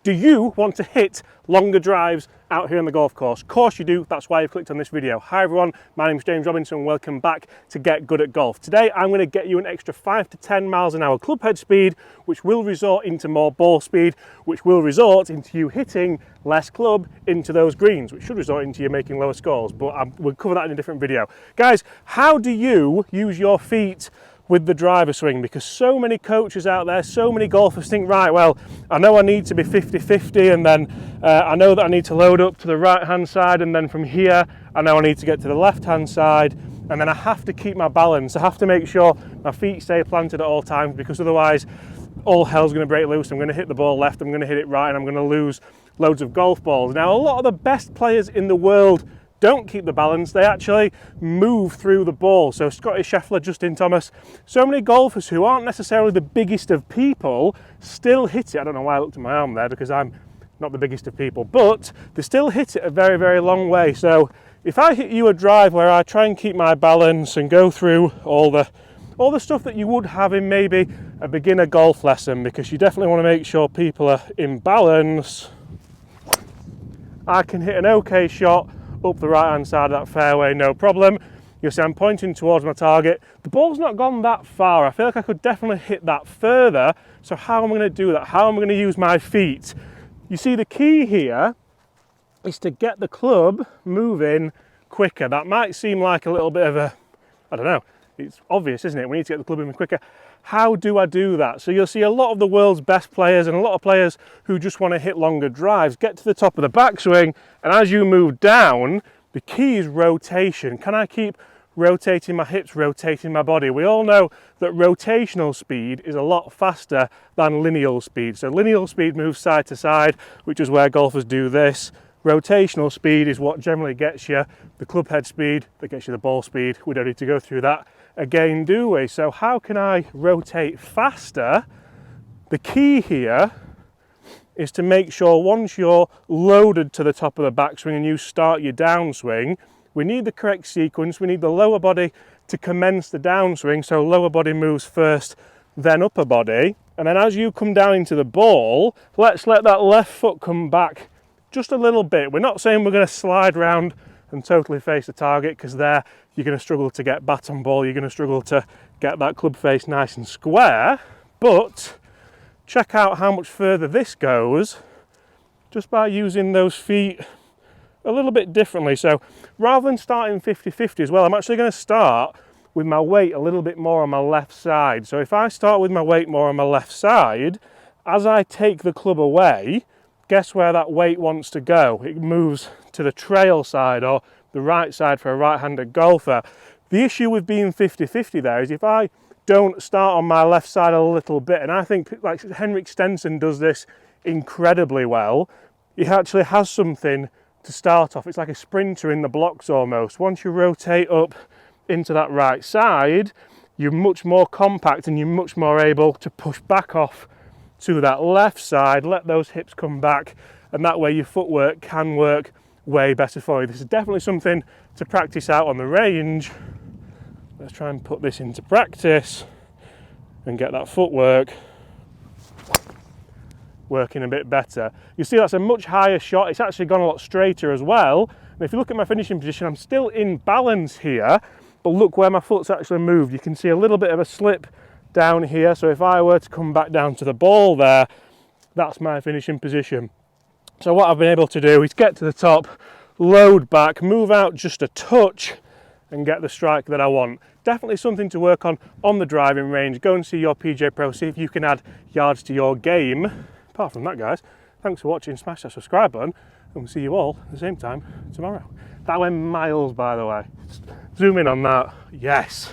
Do you want to hit longer drives out here on the golf course? Of course you do, that's why you've clicked on this video. Hi everyone, my name is James Robinson and welcome back to Get Good at Golf. Today I'm going to get you an extra 5 to 10 miles an hour club head speed, which will result into more ball speed, which will result into you hitting less club into those greens, which should result into you making lower scores, but we'll cover that in a different video. Guys, how do you use your feet with the driver swing? Because so many coaches out there, so many golfers think, right, well, I know I need to be 50-50 and then I know that I need to load up to the right hand side, and then from here I know I need to get to the left hand side, and then I have to keep my balance. I have to make sure my feet stay planted at all times, because otherwise all hell's going to break loose. I'm going to hit the ball left, I'm going to hit it right, and I'm going to lose loads of golf balls. Now, a lot of the best players in the world don't keep the balance, they actually move through the ball. So Scotty Scheffler, Justin Thomas, so many golfers who aren't necessarily the biggest of people still hit it. I don't know why I looked at my arm there, because I'm not the biggest of people, but they still hit it a very, very long way. So if I hit you a drive where I try and keep my balance and go through all the stuff that you would have in maybe a beginner golf lesson, because you definitely want to make sure people are in balance, I can hit an okay shot up the right hand side of that fairway, no problem. You'll see I'm pointing towards my target. The ball's not gone that far. I feel like I could definitely hit that further. So how am I going to do that? How am I going to use my feet? You see, the key here is to get the club moving quicker. That might seem like a little bit of a, I don't know, it's obvious, isn't it? We need to get the club moving quicker. How do I do that? So you'll see a lot of the world's best players and a lot of players who just want to hit longer drives get to the top of the backswing, and as you move down, the key is rotation. Can I keep rotating my hips, rotating my body? We all know that rotational speed is a lot faster than lineal speed. So lineal speed moves side to side, which is where golfers do this. Rotational speed is what generally gets you the club head speed, that gets you the ball speed. We don't need to go through that again, do we? So how can I rotate faster? The key here is to make sure once you're loaded to the top of the backswing and you start your downswing, we need the correct sequence. We need the lower body to commence the downswing, so lower body moves first, then upper body. And then as you come down into the ball, let's let that left foot come back just a little bit. We're not saying we're going to slide round and totally face the target, because there you're going to struggle to get bat on ball, you're going to struggle to get that club face nice and square. But check out how much further this goes just by using those feet a little bit differently. So rather than starting 50-50 as well, I'm actually going to start with my weight a little bit more on my left side. So if I start with my weight more on my left side, as I take the club away, guess where that weight wants to go? It moves to the trail side, or the right side for a right-handed golfer. The issue with being 50-50 there is if I don't start on my left side a little bit, and I think like Henrik Stenson does this incredibly well, he actually has something to start off. It's like a sprinter in the blocks almost. Once you rotate up into that right side, you're much more compact and you're much more able to push back off to that left side, let those hips come back, and that way your footwork can work way better for you. This is definitely something to practice out on the range. Let's try and put this into practice and get that footwork working a bit better. You see that's a much higher shot. It's actually gone a lot straighter as well. And if you look at my finishing position, I'm still in balance here, but look where my foot's actually moved. You can see a little bit of a slip down here. So if I were to come back down to the ball there, that's my finishing position. So what I've been able to do is get to the top, load back, move out just a touch, and get the strike that I want. Definitely something to work on the driving range. Go and see your PJ Pro, see if you can add yards to your game. Apart from that, guys, thanks for watching. Smash that subscribe button, and we'll see you all at the same time tomorrow. That went miles, by the way. Zoom in on that. Yes.